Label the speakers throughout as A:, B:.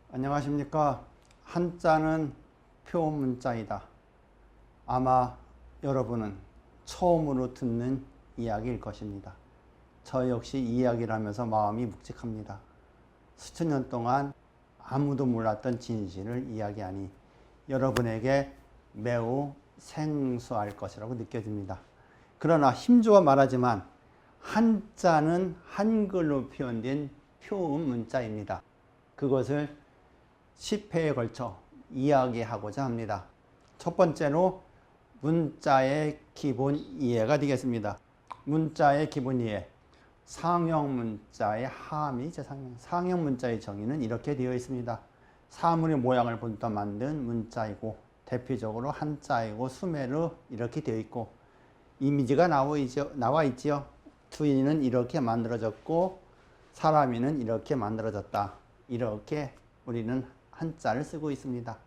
A: 안녕하십니까. 한자는 표문자이다. 아마 여러분은 처음으로 듣는 이야기일 것입니다. 저 역시 이 이야기를 하면서 마음이 묵직합니다. 수천 년 동안 아무도 몰랐던 진실을 이야기하니 여러분에게 매우 생소할 것이라고 느껴집니다. 그러나 힘주어 말하지만 한자는 한글로 표현된 표음문자입니다. 그것을 10회에 걸쳐 이야기하고자 합니다. 첫 번째로 문자의 기본 이해가 되겠습니다. 문자의 기본 이해. 상형 문자의 함이죠. 상형 문자의 정의는 이렇게 되어 있습니다. 사물의 모양을 본떠 만든 문자이고 대표적으로 한자이고 수매로 이렇게 되어 있고 이미지가 나와 있지요. 투인은 이렇게 만들어졌고 사람이는 이렇게 만들어졌다. 이렇게 우리는 한자를 쓰고 있습니다.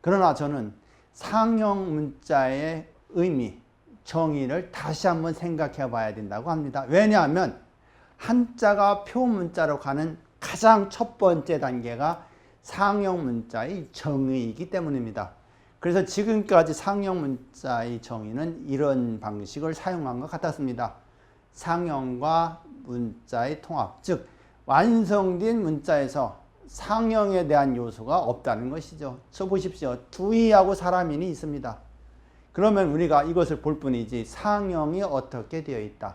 A: 그러나 저는 상형 문자의 의미, 정의를 다시 한번 생각해 봐야 된다고 합니다. 왜냐하면 한자가 표문자로 가는 가장 첫 번째 단계가 상형 문자의 정의이기 때문입니다. 그래서 지금까지 상형 문자의 정의는 이런 방식을 사용한 것 같았습니다. 상형과 문자의 통합, 즉 완성된 문자에서 상형에 대한 요소가 없다는 것이죠. 저 보십시오. 두이하고 사람인이 있습니다. 그러면 우리가 이것을 볼 뿐이지 상형이 어떻게 되어 있다,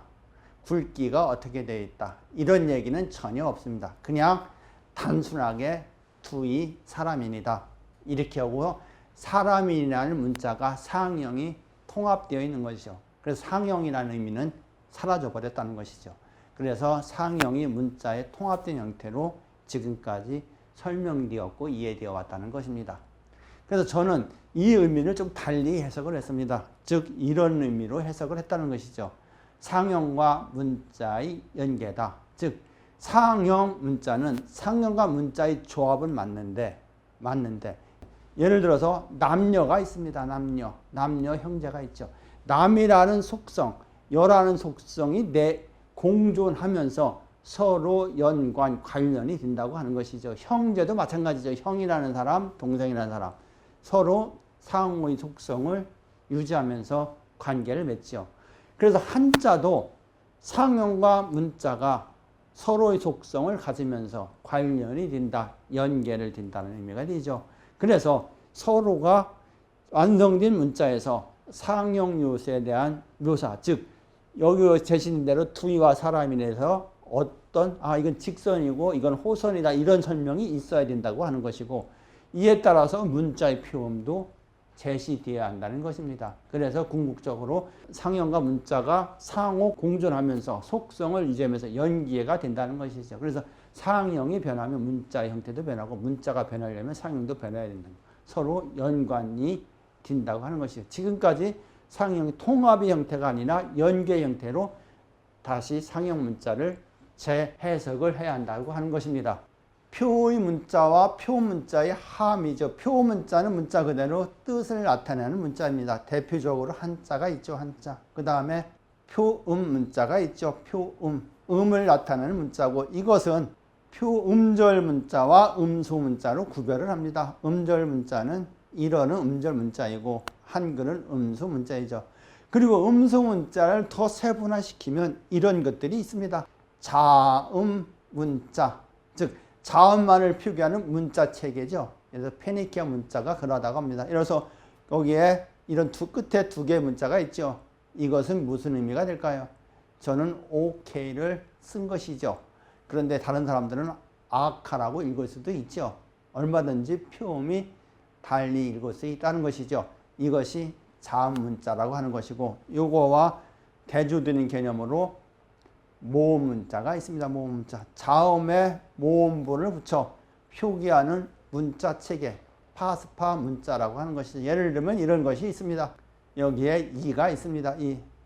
A: 굵기가 어떻게 되어 있다, 이런 얘기는 전혀 없습니다. 그냥 단순하게 두이 사람인이다 이렇게 하고 사람인이라는 문자가 상형이 통합되어 있는 것이죠. 그래서 상형이라는 의미는 사라져 버렸다는 것이죠. 그래서 상형이 문자의 통합된 형태로 지금까지 설명되었고 이해되어 왔다는 것입니다. 그래서 저는 이 의미를 좀 달리 해석을 했습니다. 즉 이런 의미로 해석을 했다는 것이죠. 상형과 문자의 연계다. 즉 상형 문자는 상형과 문자의 조합은 맞는데 예를 들어서 남녀가 있습니다. 남녀 형제가 있죠. 남이라는 속성, 여라는 속성이 공존하면서 서로 연관, 관련이 된다고 하는 것이죠. 형제도 마찬가지죠. 형이라는 사람, 동생이라는 사람 서로 상호의 속성을 유지하면서 관계를 맺죠. 그래서 한자도 상형과 문자가 서로의 속성을 가지면서 관련이 된다, 연계를 된다는 의미가 되죠. 그래서 서로가 완성된 문자에서 상형 요소에 대한 묘사, 즉 여기 제시된 대로 투이와 사람인에서 이건 직선이고 이건 호선이다 이런 설명이 있어야 된다고 하는 것이고 이에 따라서 문자의 표음도 제시되어야 한다는 것입니다. 그래서 궁극적으로 상형과 문자가 상호 공존하면서 속성을 유지하면서 연계가 된다는 것이죠. 그래서 상형이 변하면 문자의 형태도 변하고 문자가 변하려면 상형도 변해야 된다. 서로 연관이 된다고 하는 것이죠. 지금까지 상형이 통합의 형태가 아니라 연계 형태로 다시 상형 문자를 재해석을 해야 한다고 하는 것입니다. 표의 문자와 표문자의 함이죠. 표문자는 문자 그대로 뜻을 나타내는 문자입니다. 대표적으로 한자가 있죠. 한자. 그 다음에 표음 문자가 있죠. 표음. 음을 나타내는 문자고 이것은 표음절 문자와 음소 문자로 구별을 합니다. 음절 문자는 일어는 음절 문자이고 한글은 음소 문자이죠. 그리고 음소 문자를 더 세분화시키면 이런 것들이 있습니다. 자음 문자, 즉 자음만을 표기하는 문자 체계죠. 그래서 페니키아 문자가 그러다고 합니다. 그래서 거기에 이런 끝에 두 개의 문자가 있죠. 이것은 무슨 의미가 될까요? 저는 OK를 쓴 것이죠. 그런데 다른 사람들은 아카라고 읽을 수도 있죠. 얼마든지 표음이 달리 읽을 수 있다는 것이죠. 이것이 자음 문자라고 하는 것이고 요거와 대조되는 개념으로 모음 문자가 있습니다. 모음 문자. 자음에 모음본을 붙여 표기하는 문자 체계, 파스파 문자라고 하는 것이죠. 예를 들면 이런 것이 있습니다. 여기에 이가 있습니다.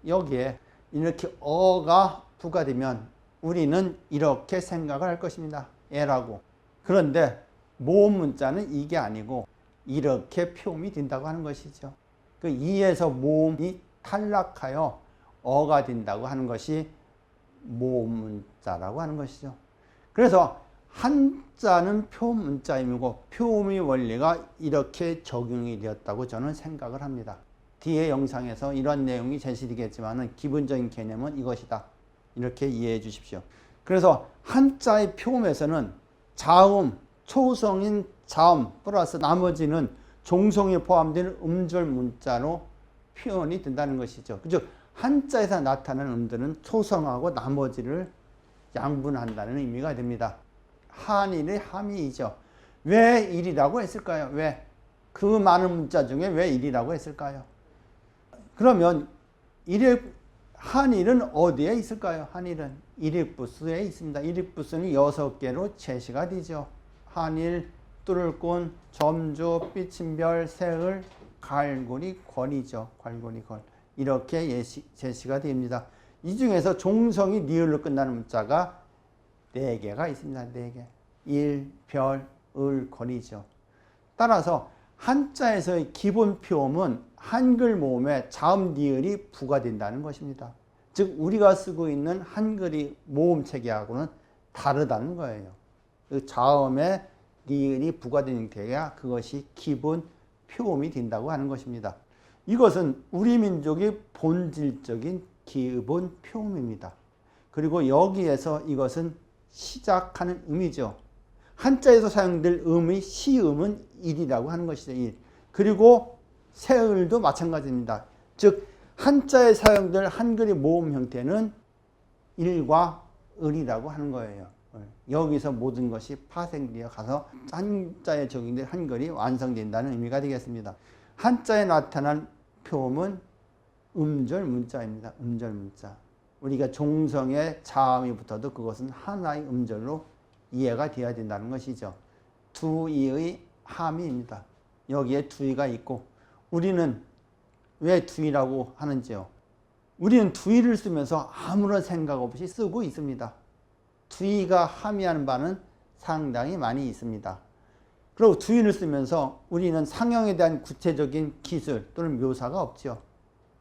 A: 여기에 이렇게 어가 부과되면 우리는 이렇게 생각을 할 것입니다. 에라고. 그런데 모음 문자는 이게 아니고 이렇게 표음이 된다고 하는 것이죠. 그 이에서 모음이 탈락하여 어가 된다고 하는 것이 모음 문자라고 하는 것이죠. 그래서 한자는 표음 문자임이고 표음의 원리가 이렇게 적용이 되었다고 저는 생각을 합니다. 뒤에 영상에서 이런 내용이 제시되겠지만 기본적인 개념은 이것이다. 이렇게 이해해 주십시오. 그래서 한자의 표음에서는 자음, 초성인 자음 플러스 나머지는 종성이 포함된 음절 문자로 표현이 된다는 것이죠. 그죠? 한자에서 나타나는 음들은 초성하고 나머지를 양분한다는 의미가 됩니다. 한일의 함의이죠. 왜 일이라고 했을까요? 왜? 그 많은 문자 중에 왜 일이라고 했을까요? 그러면 한일은 어디에 있을까요? 한일은 일익부수에 있습니다. 일익부수는 6개로 제시가 되죠. 한일, 뚫을꾼, 점주, 삐친별, 새을, 갈고리, 권이죠. 갈고리, 권. 이렇게 제시가 됩니다. 이 중에서 종성이 니을로 끝나는 문자가 4개가 있습니다. 4개. 일, 별, 을, 권이죠. 따라서 한자에서의 기본 표음은 한글 모음에 자음 니을이 부과된다는 것입니다. 즉 우리가 쓰고 있는 한글이 모음 체계하고는 다르다는 거예요. 그 자음에 니을이 부과된 형태가 그것이 기본 표음이 된다고 하는 것입니다. 이것은 우리 민족의 본질적인 기본 표음입니다. 그리고 여기에서 이것은 시작하는 음이죠. 한자에서 사용될 음의 시음은 일이라고 하는 것이죠. 일. 그리고 새을도 마찬가지입니다. 즉 한자에 사용될 한글의 모음 형태는 일과 을이라고 하는 거예요. 여기서 모든 것이 파생되어 가서 한자에 적용된 한글이 완성된다는 의미가 되겠습니다. 한자에 나타난 표음은 음절 문자입니다. 음절 문자. 우리가 종성에 자음이 붙어도 그것은 하나의 음절로 이해가 되어야 된다는 것이죠. 두이의 함의입니다. 여기에 두이가 있고 우리는 왜 두이라고 하는지요? 우리는 두이를 쓰면서 아무런 생각 없이 쓰고 있습니다. 두이가 함의하는 바는 상당히 많이 있습니다. 그리고 두이를 쓰면서 우리는 상형에 대한 구체적인 기술 또는 묘사가 없죠.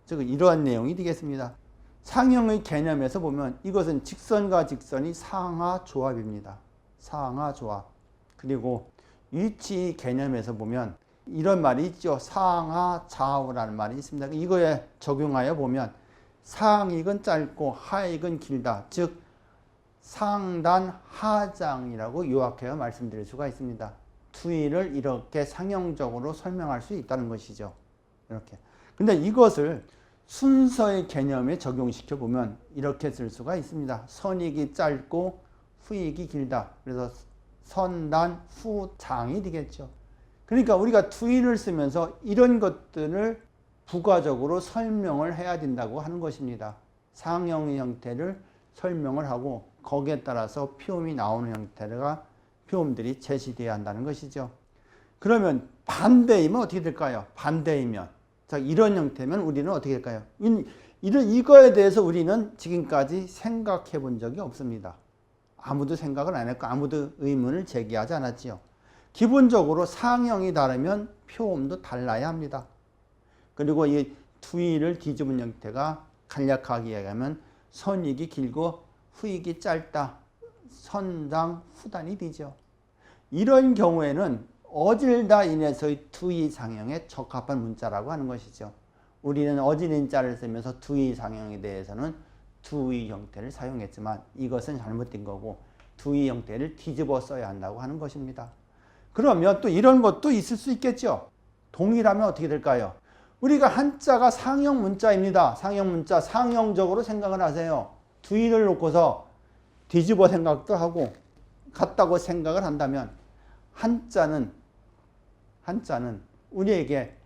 A: 즉 이러한 내용이 되겠습니다. 상형의 개념에서 보면 이것은 직선과 직선이 상하 조합입니다. 상하 조합. 그리고 위치 개념에서 보면 이런 말이 있죠. 상하 좌우라는 말이 있습니다. 이거에 적용하여 보면 상익은 짧고 하익은 길다. 즉 상단 하장이라고 요약해서 말씀드릴 수가 있습니다. 투이를 이렇게 상형적으로 설명할 수 있다는 것이죠. 이렇게. 근데 이것을 순서의 개념에 적용시켜 보면 이렇게 쓸 수가 있습니다. 선익이 짧고 후익이 길다. 그래서 선단 후장이 되겠죠. 그러니까 우리가 투이를 쓰면서 이런 것들을 부가적으로 설명을 해야 된다고 하는 것입니다. 상형의 형태를 설명을 하고 거기에 따라서 표음이 나오는 형태가 표음들이 제시되어야 한다는 것이죠. 그러면 반대이면 어떻게 될까요? 반대이면 자 이런 형태면 우리는 어떻게 될까요? 이거에 대해서 우리는 지금까지 생각해 본 적이 없습니다. 아무도 생각을 안 했고 아무도 의문을 제기하지 않았지요. 기본적으로 상형이 다르면 표음도 달라야 합니다. 그리고 이 두이를 뒤집은 형태가 간략하게 얘기하면 선익이 길고 후익이 짧다. 선장 후단이 되죠. 이런 경우에는 어질다 인해서의 두이 상형에 적합한 문자라고 하는 것이죠. 우리는 어질인 자를 쓰면서 두이 상형에 대해서는 두이 형태를 사용했지만 이것은 잘못된 거고 두이 형태를 뒤집어 써야 한다고 하는 것입니다. 그러면 또 이런 것도 있을 수 있겠죠. 동일하면 어떻게 될까요? 우리가 한자가 상형 문자입니다. 상형 문자, 상형적으로 생각을 하세요. 두이를 놓고서 뒤집어 생각도 하고 같다고 생각을 한다면 한자는 우리에게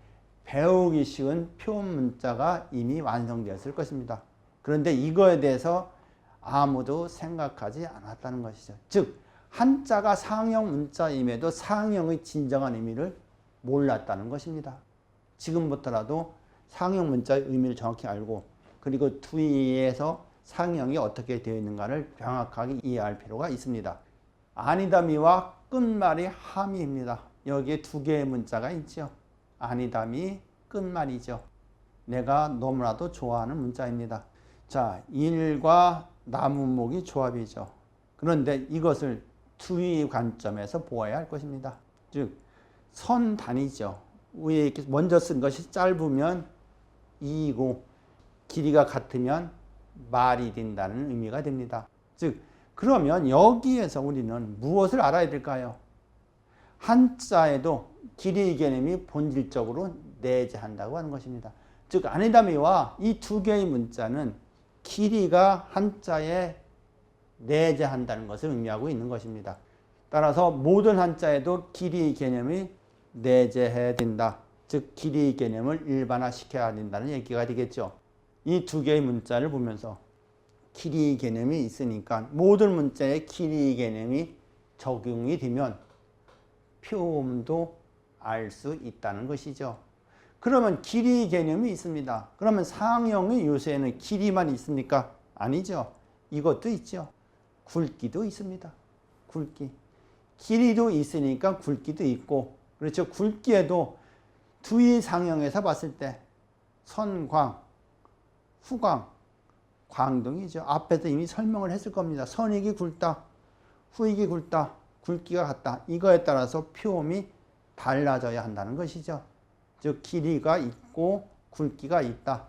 A: 배우기 쉬운 표음 문자가 이미 완성되었을 것입니다. 그런데 이거에 대해서 아무도 생각하지 않았다는 것이죠. 즉 한자가 상형 문자임에도 상형의 진정한 의미를 몰랐다는 것입니다. 지금부터라도 상형 문자의 의미를 정확히 알고 그리고 두이에서 상형이 어떻게 되어 있는가를 명확하게 이해할 필요가 있습니다. 아니다미와 끝말이 함의입니다. 여기에 두 개의 문자가 있죠. 아니다미 끝말이죠. 내가 너무나도 좋아하는 문자입니다. 자, 일과 나무목이 조합이죠. 그런데 이것을 두의 관점에서 보아야 할 것입니다. 즉, 선 단위죠. 위에 이렇게 먼저 쓴 것이 짧으면 이이고 길이가 같으면 말이 된다는 의미가 됩니다. 즉, 그러면 여기에서 우리는 무엇을 알아야 될까요? 한자에도 길이 개념이 본질적으로 내재한다고 하는 것입니다. 즉, 아니다미와 이 두 개의 문자는 길이가 한자에 내재한다는 것을 의미하고 있는 것입니다. 따라서 모든 한자에도 길이 개념이 내재해야 된다. 즉, 길이 개념을 일반화시켜야 된다는 얘기가 되겠죠. 이 두 개의 문자를 보면서 길이 개념이 있으니까 모든 문자에 길이 개념이 적용이 되면 표음도 알 수 있다는 것이죠. 그러면 길이 개념이 있습니다. 그러면 상형의 요새는 길이만 있습니까? 아니죠. 이것도 있죠. 굵기도 있습니다. 굵기. 길이도 있으니까 굵기도 있고, 그렇죠. 굵기에도 두의 상형에서 봤을 때 선광, 후광, 광등이죠. 앞에서 이미 설명을 했을 겁니다. 선익이 굵다, 후익이 굵다, 굵기가 같다. 이거에 따라서 표음이 달라져야 한다는 것이죠. 즉, 길이가 있고 굵기가 있다.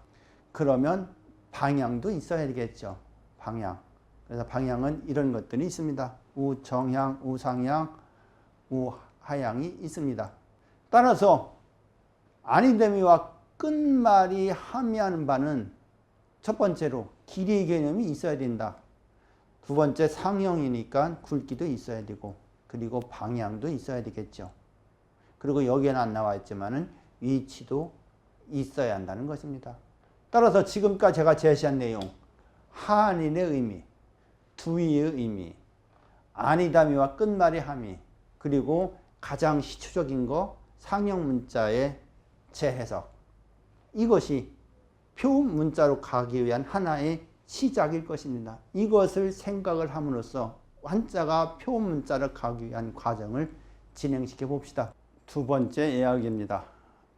A: 그러면 방향도 있어야 되겠죠. 방향. 그래서 방향은 이런 것들이 있습니다. 우정향, 우상향, 우하향이 있습니다. 따라서 아니되미와 끝말이 함의하는 바는 첫 번째로 길이 개념이 있어야 된다. 두 번째, 상형이니까 굵기도 있어야 되고, 그리고 방향도 있어야 되겠죠. 그리고 여기에는 안 나와 있지만은 위치도 있어야 한다는 것입니다. 따라서 지금까지 제가 제시한 내용, 한인의 의미, 두의의 의미, 아니다미와 끝말의 함의, 그리고 가장 시초적인 거 상형 문자의 재해석, 이것이 표음 문자로 가기 위한 하나의 시작일 것입니다. 이것을 생각을 함으로써 한자가 표음 문자로 가기 위한 과정을 진행시켜 봅시다. 두 번째 이야기입니다.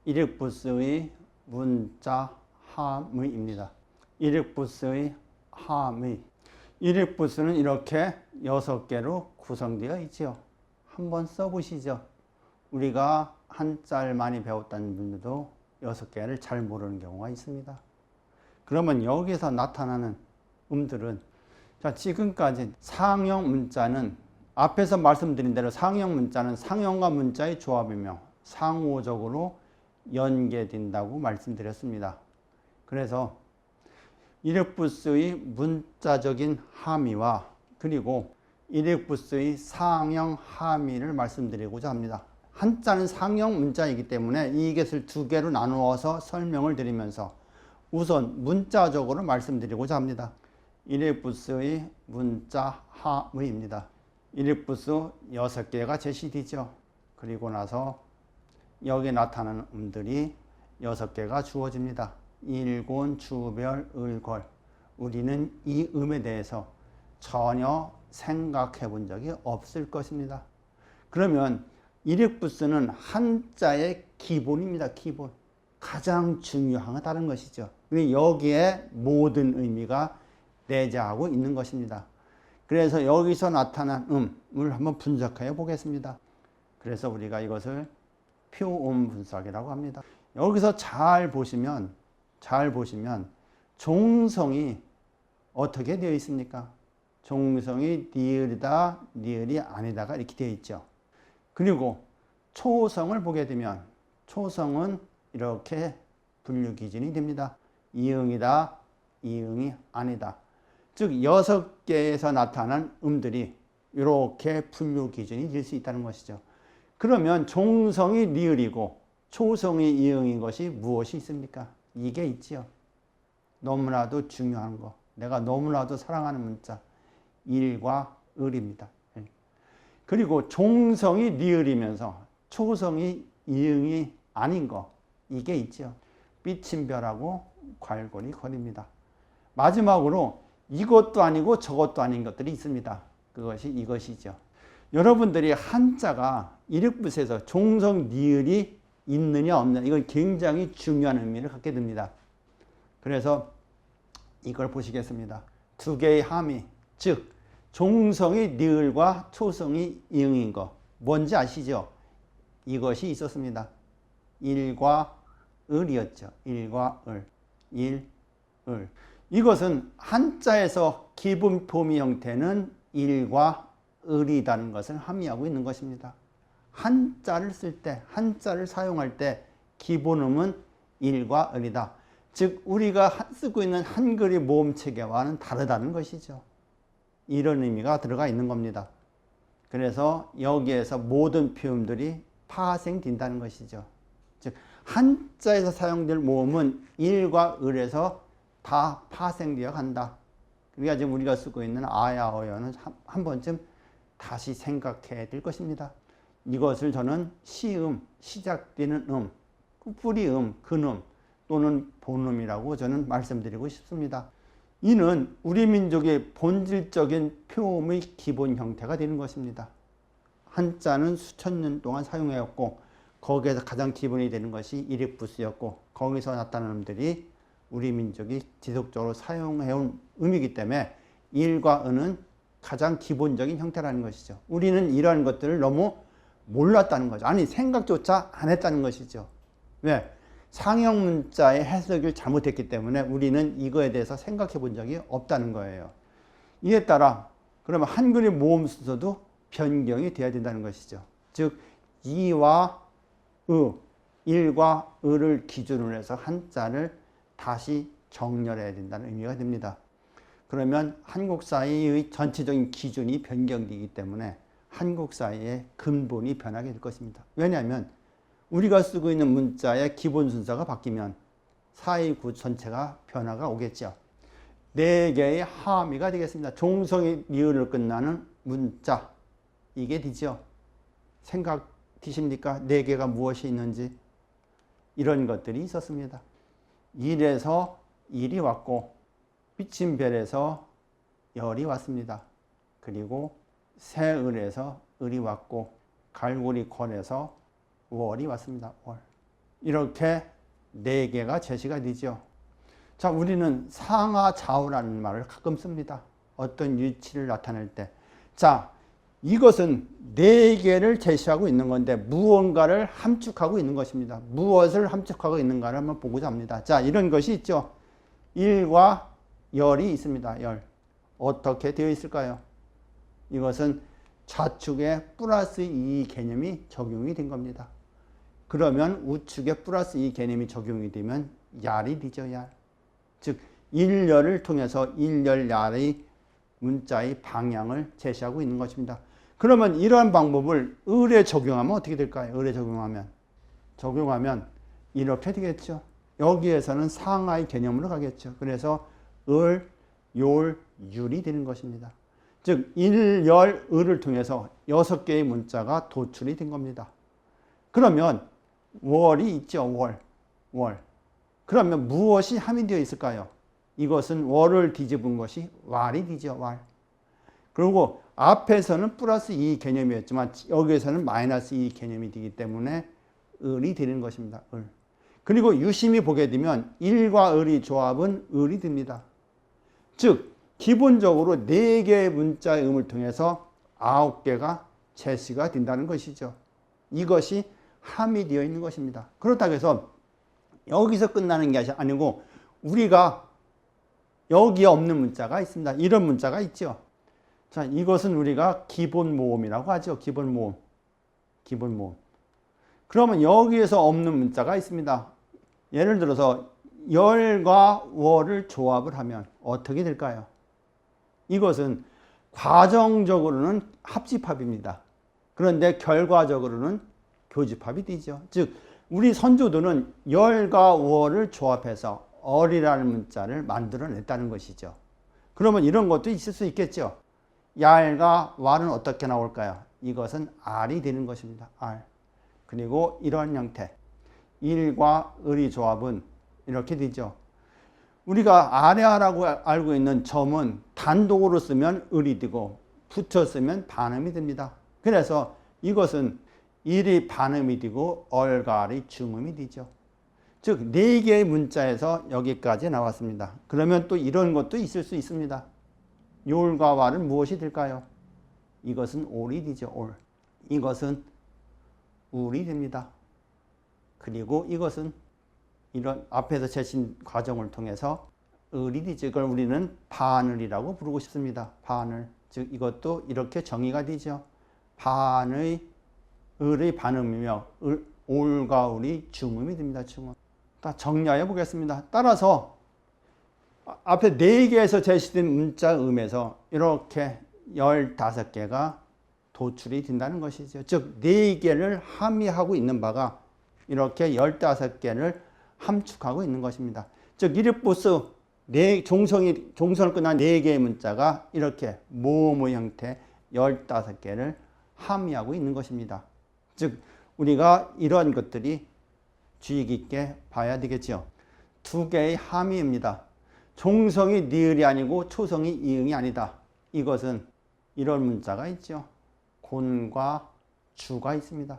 A: 일익부스의 문자 함의입니다. 일익부스의 함의. 일익부스는 이렇게 6개로 구성되어 있죠. 한번 써보시죠. 우리가 한자를 많이 배웠다는 분들도 6개를 잘 모르는 경우가 있습니다. 그러면 여기서 나타나는 음들은, 자, 지금까지 상형 문자는 앞에서 말씀드린 대로 상형 문자는 상형과 문자의 조합이며 상호적으로 연계된다고 말씀드렸습니다. 그래서 일익부스의 문자적인 함의와 그리고 일익부스의 상형 함의를 말씀드리고자 합니다. 한자는 상형 문자이기 때문에 이것을 두 개로 나누어서 설명을 드리면서 우선 문자적으로 말씀드리고자 합니다. 일익부스의 문자 함의입니다. 일익부스 6개가 제시되죠. 그리고 나서 여기 나타나는 음들이 6개가 주어집니다. 일곤, 주별, 을걸. 우리는 이 음에 대해서 전혀 생각해 본 적이 없을 것입니다. 그러면 일익부스는 한자의 기본입니다. 기본. 가장 중요한 다른 것이죠. 여기에 모든 의미가 내재하고 있는 것입니다. 그래서 여기서 나타난 음을 한번 분석해 보겠습니다. 그래서 우리가 이것을 표음 분석이라고 합니다. 여기서 잘 보시면 종성이 어떻게 되어 있습니까? 종성이 니을이다, 니을이 아니다가 이렇게 되어 있죠. 그리고 초성을 보게 되면 초성은 이렇게 분류 기준이 됩니다. 이응이다, 이응이 아니다. 즉 6개에서 나타난 음들이 이렇게 분류 기준이 될 수 있다는 것이죠. 그러면 종성이 니을이고 초성이 이응인 것이 무엇이 있습니까? 이게 있지요. 너무나도 중요한 거. 내가 너무나도 사랑하는 문자. 일과 을입니다. 그리고 종성이 니을이면서 초성이 이응이 아닌 거. 이게 있죠. 삐침별하고 괄골이 거립니다. 마지막으로 이것도 아니고 저것도 아닌 것들이 있습니다. 그것이 이것이죠. 여러분들이 한자가 일익부스에서 종성 니을이 있느냐 없느냐, 이건 굉장히 중요한 의미를 갖게 됩니다. 그래서 이걸 보시겠습니다. 두 개의 함의, 즉 종성이 니을과 초성이 이응인 거 뭔지 아시죠? 이것이 있었습니다. 일과 을이었죠. 일과 을. 일, 을. 이것은 한자에서 기본 표미 형태는 일과 을이라는 것을 함의하고 있는 것입니다. 한자를 쓸 때, 한자를 사용할 때 기본음은 일과 을이다. 즉 우리가 쓰고 있는 한글의 모음체계와는 다르다는 것이죠. 이런 의미가 들어가 있는 겁니다. 그래서 여기에서 모든 표현들이 파생된다는 것이죠. 즉 한자에서 사용될 모음은 일과 을에서 다 파생되어 간다. 그러니까 지금 우리가 쓰고 있는 아야 어여는 한 번쯤 다시 생각해야 될 것입니다. 이것을 저는 시음, 시작되는 뿌리음, 근음 또는 본음이라고 저는 말씀드리고 싶습니다. 이는 우리 민족의 본질적인 표음의 기본 형태가 되는 것입니다. 한자는 수천 년 동안 사용해왔고 거기에서 가장 기본이 되는 것이 일입부수였고 거기서 나타나는 놈들이 우리 민족이 지속적으로 사용해온 의미이기 때문에 일과 은은 가장 기본적인 형태라는 것이죠. 우리는 이러한 것들을 너무 몰랐다는 거죠. 아니 생각조차 안 했다는 것이죠. 왜? 상형 문자의 해석을 잘못했기 때문에 우리는 이거에 대해서 생각해 본 적이 없다는 거예요. 이에 따라 그러면 한글의 모음 순서도 변경이 되어야 된다는 것이죠. 즉 이와 의, 일과 을을 기준으로 해서 한자를 다시 정렬해야 된다는 의미가 됩니다. 그러면 한국 사회의 전체적인 기준이 변경되기 때문에 한국 사회의 근본이 변하게 될 것입니다. 왜냐하면 우리가 쓰고 있는 문자의 기본 순서가 바뀌면 사회구 전체가 변화가 오겠죠. 4개의 함의가 되겠습니다. 종성이 리을을 끝나는 문자 이게 되죠. 생각 드십니까? 4개가 무엇이 있는지 이런 것들이 있었습니다. 일에서 일이 왔고 비침별에서 열이 왔습니다. 그리고 새을에서 을이 왔고 갈고리권에서 월이 왔습니다. 월. 이렇게 4개가 제시가 되죠. 자, 우리는 상하좌우라는 말을 가끔 씁니다. 어떤 유치를 나타낼 때. 자, 이것은 4개를 제시하고 있는 건데 무언가를 함축하고 있는 것입니다. 무엇을 함축하고 있는가를 한번 보고자 합니다. 자, 이런 것이 있죠. 일과 열이 있습니다. 열. 어떻게 되어 있을까요? 이것은 좌측에 플러스 2 개념이 적용이 된 겁니다. 그러면 우측에 플러스 2 개념이 적용이 되면 야리 되죠. 야. 즉 일열을 통해서 일열야의 문자의 방향을 제시하고 있는 것입니다. 그러면 이러한 방법을 을에 적용하면 어떻게 될까요? 을에 적용하면 이렇게 되겠죠. 여기에서는 상하의 개념으로 가겠죠. 그래서 을, 열, 율이 되는 것입니다. 즉 일, 열, 을을 통해서 6개의 문자가 도출이 된 겁니다. 그러면 월이 있죠. 월. 그러면 무엇이 함의되어 있을까요? 이것은 월을 뒤집은 것이 왈이 되죠. 왈. 그리고 앞에서는 플러스 2 개념이었지만 여기에서는 마이너스 2 개념이 되기 때문에 을이 되는 것입니다. 을. 그리고 유심히 보게 되면 일과 을의 조합은 을이 됩니다. 즉 기본적으로 4개의 문자의 음을 통해서 9개가 제시가 된다는 것이죠. 이것이 함의되어 있는 것입니다. 그렇다고 해서 여기서 끝나는 게 아니고 우리가 여기에 없는 문자가 있습니다. 이런 문자가 있죠. 자, 이것은 우리가 기본 모음이라고 하죠. 기본 모음. 그러면 여기에서 없는 문자가 있습니다. 예를 들어서 열과 월을 조합을 하면 어떻게 될까요? 이것은 과정적으로는 합집합입니다. 그런데 결과적으로는 교집합이 되죠. 즉 우리 선조들은 열과 월을 조합해서 얼이라는 문자를 만들어냈다는 것이죠. 그러면 이런 것도 있을 수 있겠죠. 얄과 왈은 어떻게 나올까요? 이것은 알이 되는 것입니다. 알. 그리고 이러한 형태. 일과 을의 조합은 이렇게 되죠. 우리가 아래아라고 알고 있는 점은 단독으로 쓰면 을이 되고 붙여 쓰면 반음이 됩니다. 그래서 이것은 일이 반음이 되고 얼과 알이 중음이 되죠. 즉 4개의 문자에서 여기까지 나왔습니다. 그러면 또 이런 것도 있을 수 있습니다. 요울과 와는 무엇이 될까요? 이것은 올이 되죠. 올. 이것은 울이 됩니다. 그리고 이것은 이런 앞에서 제신 과정을 통해서 을이 되죠. 이걸 우리는 반을이라고 부르고 싶습니다. 반을. 즉 이것도 이렇게 정의가 되죠. 반의 을의 반음이며 올과 울이 중음이 됩니다. 중음. 정리해 보겠습니다. 따라서 앞에 4개에서 제시된 문자 음에서 이렇게 15개가 도출이 된다는 것이죠. 즉 4개를 함의하고 있는 바가 이렇게 15개를 함축하고 있는 것입니다. 즉 이립부스 종선을 끝난 4개의 문자가 이렇게 모음의 형태 15개를 함의하고 있는 것입니다. 즉 우리가 이러한 것들이 주의 깊게 봐야 되겠죠. 2개의 함의입니다. 종성이 니을이 아니고 초성이 이응이 아니다. 이것은 이런 문자가 있죠. 곤과 주가 있습니다.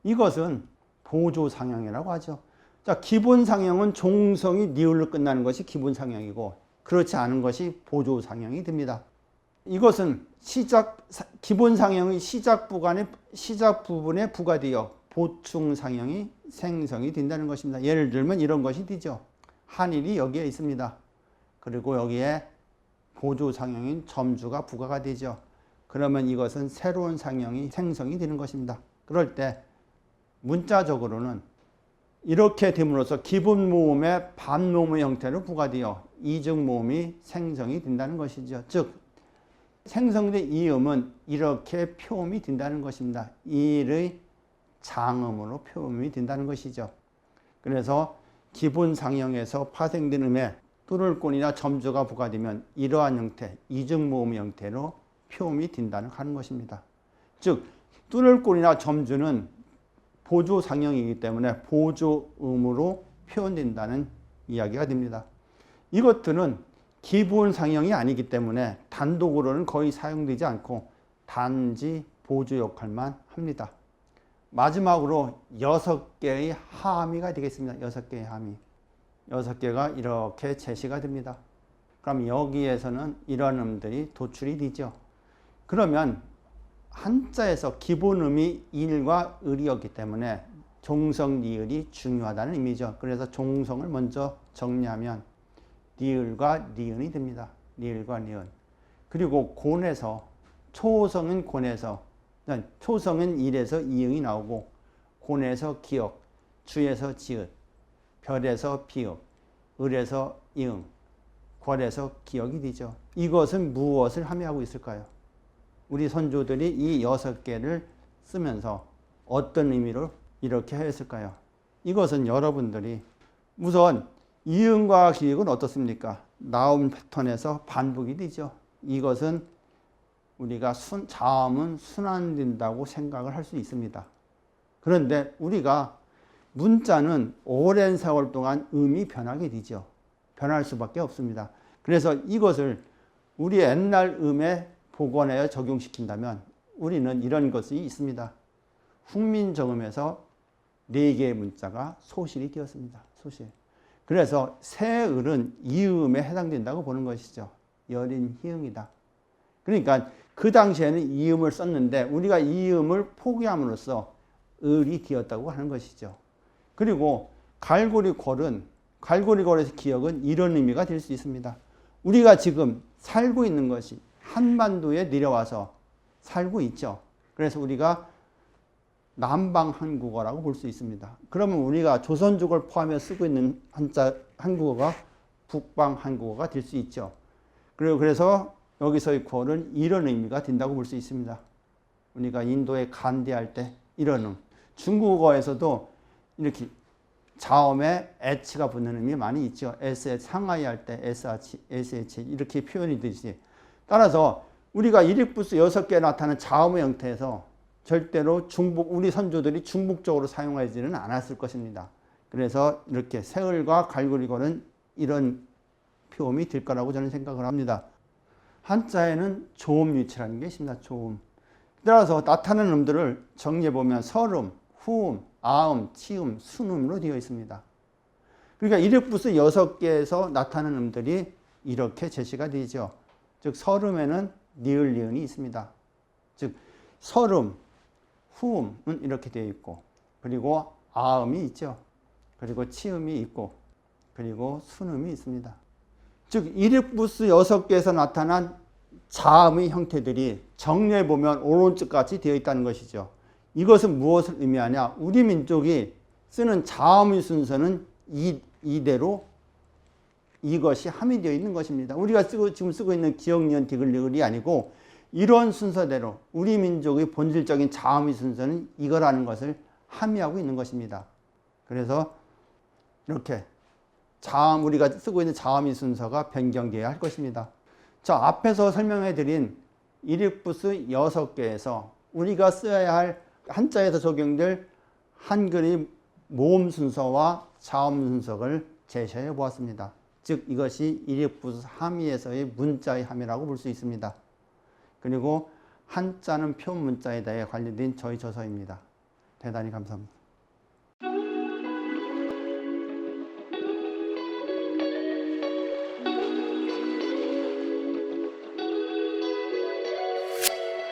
A: 이것은 보조상형이라고 하죠. 자, 기본상형은 종성이 니을로 끝나는 것이 기본상형이고 그렇지 않은 것이 보조상형이 됩니다. 이것은 기본상형의 시작 부분에 부과되어 보충상형이 생성이 된다는 것입니다. 예를 들면 이런 것이 되죠. 한일이 여기에 있습니다. 그리고 여기에 보조상형인 점주가 부과가 되죠. 그러면 이것은 새로운 상형이 생성이 되는 것입니다. 그럴 때 문자적으로는 이렇게 됨으로써 기본 모음의 반모음의 형태로 부과되어 이중 모음이 생성이 된다는 것이죠. 즉 생성된 이음은 이렇게 표음이 된다는 것입니다. 이의 장음으로 표음이 된다는 것이죠. 그래서 기본 상형에서 파생된 음에 뚫을권이나 점주가 부과되면 이러한 형태, 이중 모음 형태로 표음이 된다는 하는 것입니다. 즉 뚫을권이나 점주는 보조 상형이기 때문에 보조음으로 표현된다는 이야기가 됩니다. 이것들은 기본 상형이 아니기 때문에 단독으로는 거의 사용되지 않고 단지 보조 역할만 합니다. 마지막으로 6개의 함의가 되겠습니다. 6개의 함의. 6개가 이렇게 제시가 됩니다. 그럼 여기에서는 이런 음들이 도출이 되죠. 그러면 한자에서 기본음이 일과 을이었기 때문에 종성, 니을이 중요하다는 의미죠. 그래서 종성을 먼저 정리하면 니을과 니은이 됩니다. 니을과 니은. 그리고 곤에서 초성은 곤에서 초성은 일에서 이응이 나오고 곤에서 기역, 주에서 지읒, 별에서 비읍, 을에서 이응, 궐에서 기역이 되죠. 이것은 무엇을 함의하고 있을까요? 우리 선조들이 이 6개를 쓰면서 어떤 의미로 이렇게 했을까요? 이것은 여러분들이 우선 이응과 기역은 어떻습니까? 나온 패턴에서 반복이 되죠. 이것은 우리가 자음은 순환된다고 생각을 할 수 있습니다. 그런데 우리가 문자는 오랜 세월 동안 음이 변하게 되죠. 변할 수밖에 없습니다. 그래서 이것을 우리 옛날 음에 복원하여 적용시킨다면 우리는 이런 것이 있습니다. 훈민정음에서 4개의 문자가 소실이 되었습니다. 소실. 그래서 새을은 이음에 해당된다고 보는 것이죠. 여린 희응이다. 그러니까 그 당시에는 이음을 썼는데 우리가 이음을 포기함으로써 을이 되었다고 하는 것이죠. 그리고 갈고리골에서 기역은 이런 의미가 될 수 있습니다. 우리가 지금 살고 있는 것이 한반도에 내려와서 살고 있죠. 그래서 우리가 남방 한국어라고 볼 수 있습니다. 그러면 우리가 조선족을 포함해 쓰고 있는 한국어가 북방 한국어가 될 수 있죠. 그래서 여기서의 궐은 이런 의미가 된다고 볼 수 있습니다. 우리가 인도에 간대할 때 이런 중국어에서도 이렇게 자음에 h가 붙는 의미 많이 있죠. 상하이 할 때 sh 이렇게 표현이 되지. 따라서 우리가 일익부스 6개 나타나는 자음의 형태에서 절대로 우리 선조들이 중복적으로 사용하지는 않았을 것입니다. 그래서 이렇게 새을과 갈고리골은 이런 표음이 될 거라고 저는 생각을 합니다. 한자에는 조음유치라는 게 있습니다. 조음. 따라서 나타나는 음들을 정리해보면 설음, 후음, 아음, 치음, 순음으로 되어 있습니다. 그러니까 일익부스 6개에서 나타나는 음들이 이렇게 제시가 되죠. 즉 서름에는 니을 니은이 있습니다. 즉 서름, 후음은 이렇게 되어 있고, 그리고 아음이 있죠. 그리고 치음이 있고, 그리고 순음이 있습니다. 즉 이립부스 6개에서 나타난 자음의 형태들이 정리해 보면 오른쪽같이 되어 있다는 것이죠. 이것은 무엇을 의미하냐? 우리 민족이 쓰는 자음의 순서는 이대로 이것이 함의되어 있는 것입니다. 우리가 지금 쓰고 있는 기역, 니은, 디귿, 리을이 아니고 이런 순서대로 우리 민족의 본질적인 자음의 순서는 이거라는 것을 함의하고 있는 것입니다. 그래서 이렇게 우리가 쓰고 있는 자음의 순서가 변경되어야 할 것입니다. 자, 앞에서 설명해 드린 이립부스 6개에서 우리가 써야 할 한자에서 적용될 한글의 모음 순서와 자음 순서를 제시해 보았습니다. 즉 이것이 이립부스 함의에서의 문자의 함의라고 볼 수 있습니다. 그리고 한자는 표문자에 대해 관련된 저희 저서입니다. 대단히 감사합니다.